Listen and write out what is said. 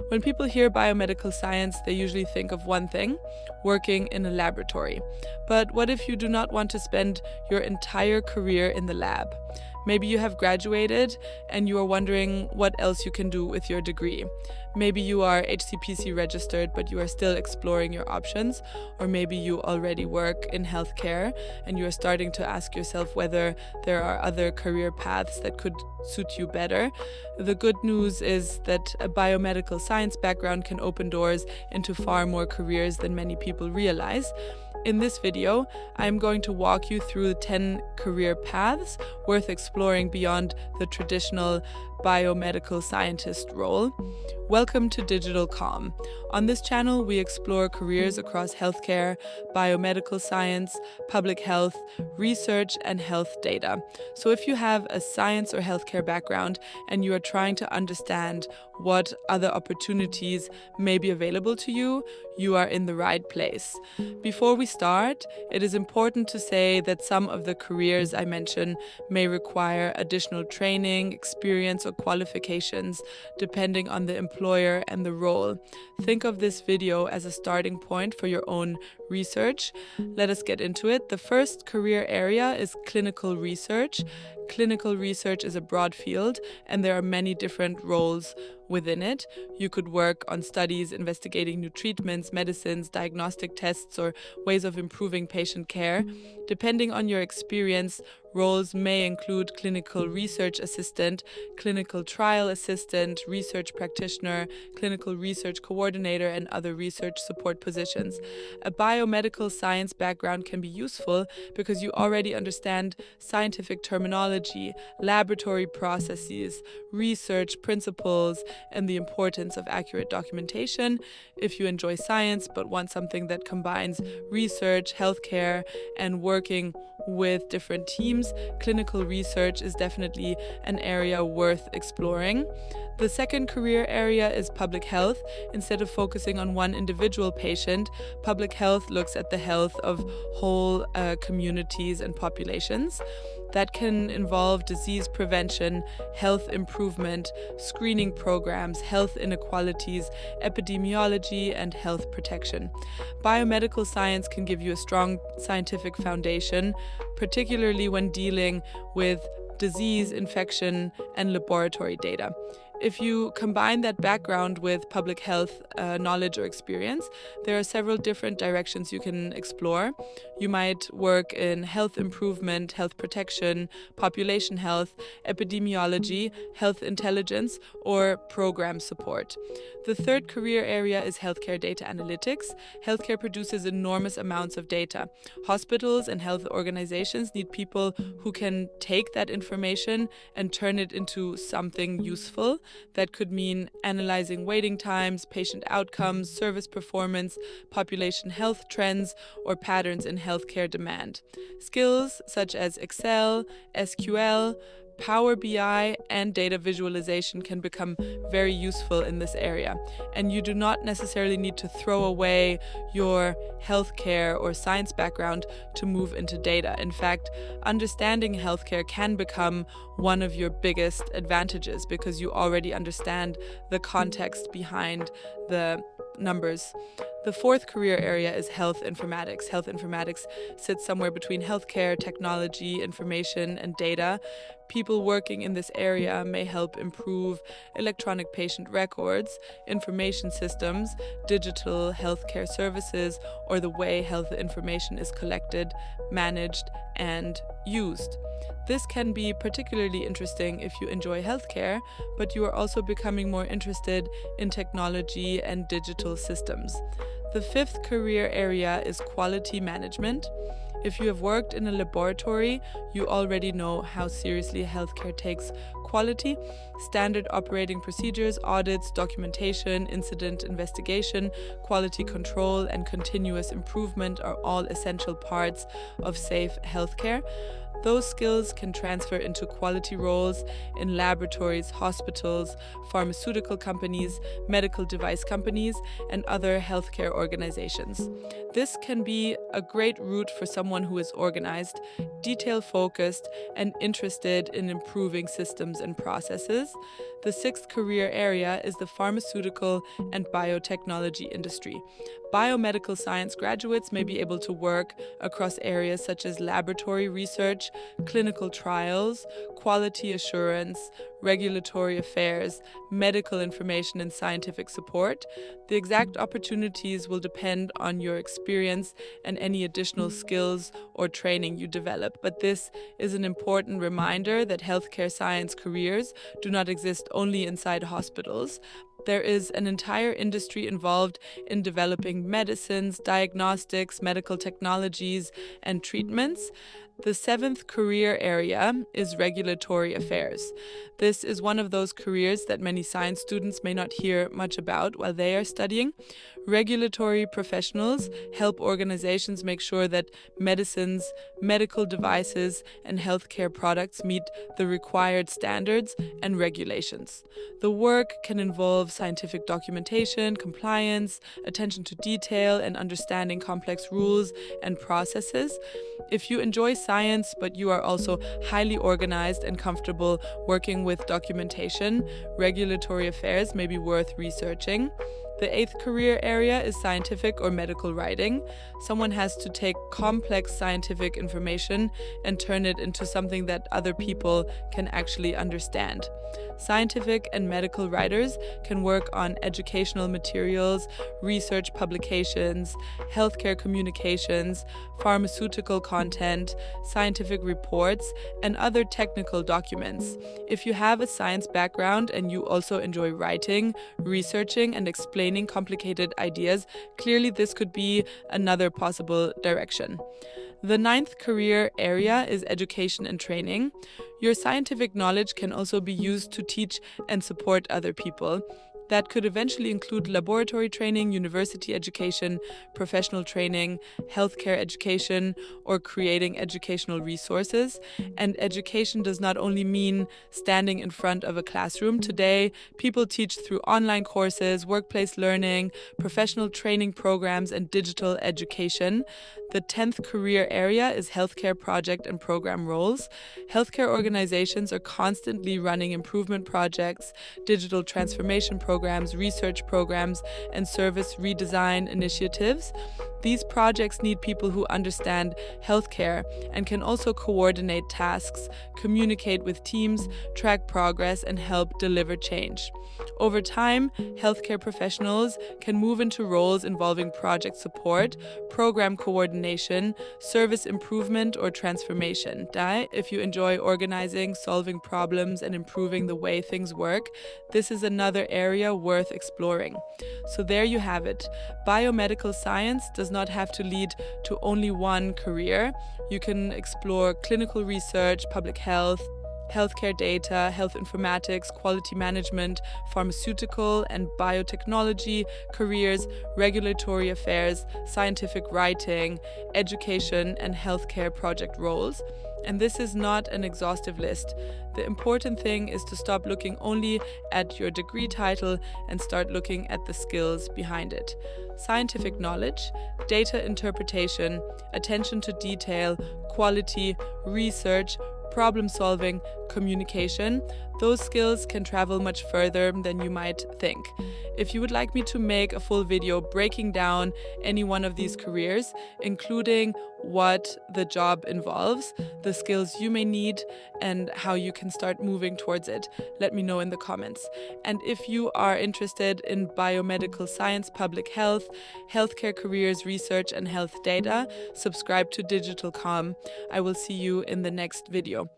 When people hear biomedical science, they usually think of one thing: working in a laboratory. But what if you do not want to spend your entire career in the lab? Maybe you have graduated and you are wondering what else you can do with your degree. Maybe you are HCPC registered, but you are still exploring your options. Or maybe you already work in healthcare and you are starting to ask yourself whether there are other career paths that could suit you better. The good news is that a biomedical science background can open doors into far more careers than many people realize. In this video, I'm going to walk you through 10 career paths worth exploring beyond the traditional biomedical scientist role. Welcome to Digital Comm. On this channel, we explore careers across healthcare, biomedical science, public health, research, and health data. So if you have a science or healthcare background and you are trying to understand what other opportunities may be available to you, you are in the right place. Before we start, it is important to say that some of the careers I mention may require additional training, experience, or qualifications, depending on the employer and the role. Think of this video as a starting point for your own research. Let us get into it. The first career area is clinical research. Clinical research is a broad field, and there are many different roles within it. You could work on studies investigating new treatments, medicines, diagnostic tests, or ways of improving patient care. Depending on your experience, roles may include clinical research assistant, clinical trial assistant, research practitioner, clinical research coordinator, and other research support positions. A biomedical science background can be useful because you already understand scientific terminology, laboratory processes, research principles, and the importance of accurate documentation. If you enjoy science but want something that combines research, healthcare, and working with different teams, clinical research is definitely an area worth exploring. The second career area is public health. Instead of focusing on one individual patient, public health looks at the health of whole communities and populations. That can involve disease prevention, health improvement, screening programs, health inequalities, epidemiology, and health protection. Biomedical science can give you a strong scientific foundation, particularly when dealing with disease, infection, and laboratory data. If you combine that background with public health knowledge or experience, there are several different directions you can explore. You might work in health improvement, health protection, population health, epidemiology, health intelligence, or program support. The third career area is healthcare data analytics. Healthcare produces enormous amounts of data. Hospitals and health organizations need people who can take that information and turn it into something useful. That could mean analyzing waiting times, patient outcomes, service performance, population health trends, or patterns in healthcare demand. Skills such as Excel, SQL, Power BI, and data visualization can become very useful in this area. And you do not necessarily need to throw away your healthcare or science background to move into data. In fact, understanding healthcare can become one of your biggest advantages because you already understand the context behind the numbers. The fourth career area is health informatics. Health informatics sits somewhere between healthcare, technology, information, and data. People working in this area may help improve electronic patient records, information systems, digital healthcare services, or the way health information is collected, managed, and used. This can be particularly interesting if you enjoy healthcare, but you are also becoming more interested in technology and digital systems. The fifth career area is quality management. If you have worked in a laboratory, you already know how seriously healthcare takes quality. Standard operating procedures, audits, documentation, incident investigation, quality control, and continuous improvement are all essential parts of safe healthcare. Those skills can transfer into quality roles in laboratories, hospitals, pharmaceutical companies, medical device companies, and other healthcare organizations. This can be a great route for someone who is organized, detail-focused, and interested in improving systems and processes. The sixth career area is the pharmaceutical and biotechnology industry. Biomedical science graduates may be able to work across areas such as laboratory research, clinical trials, quality assurance, regulatory affairs, medical information, and scientific support. The exact opportunities will depend on your experience and any additional skills or training you develop. But this is an important reminder that healthcare science careers do not exist only inside hospitals. There is an entire industry involved in developing medicines, diagnostics, medical technologies, and treatments. The seventh career area is regulatory affairs. This is one of those careers that many science students may not hear much about while they are studying. Regulatory professionals help organizations make sure that medicines, medical devices, and healthcare products meet the required standards and regulations. The work can involve scientific documentation, compliance, attention to detail, and understanding complex rules and processes. If you enjoy science, but you are also highly organized and comfortable working with documentation, regulatory affairs may be worth researching. The eighth career area is scientific or medical writing. Someone has to take complex scientific information and turn it into something that other people can actually understand. Scientific and medical writers can work on educational materials, research publications, healthcare communications, pharmaceutical content, scientific reports, and other technical documents. If you have a science background and you also enjoy writing, researching, and explaining complicated ideas, clearly this could be another possible direction. The ninth career area is education and training. Your scientific knowledge can also be used to teach and support other people. That could eventually include laboratory training, university education, professional training, healthcare education, or creating educational resources. And education does not only mean standing in front of a classroom. Today, people teach through online courses, workplace learning, professional training programs, and digital education. The 10th career area is healthcare project and program roles. Healthcare organizations are constantly running improvement projects, digital transformation programs, research programs, and service redesign initiatives. These projects need people who understand healthcare and can also coordinate tasks, communicate with teams, track progress, and help deliver change. Over time, healthcare professionals can move into roles involving project support, program coordination, service improvement, or transformation. If you enjoy organizing, solving problems, and improving the way things work, this is another area worth exploring. So there you have it. Biomedical science does not have to lead to only one career. You can explore clinical research, public health, healthcare data, health informatics, quality management, pharmaceutical and biotechnology careers, regulatory affairs, scientific writing, education, and healthcare project roles. And this is not an exhaustive list. The important thing is to stop looking only at your degree title and start looking at the skills behind it. Scientific knowledge, data interpretation, attention to detail, quality, research, problem solving, communication, those skills can travel much further than you might think. If you would like me to make a full video breaking down any one of these careers, including what the job involves, the skills you may need, and how you can start moving towards it, let me know in the comments. And if you are interested in biomedical science, public health, healthcare careers, research, and health data, subscribe to Digital Com. I will see you in the next video.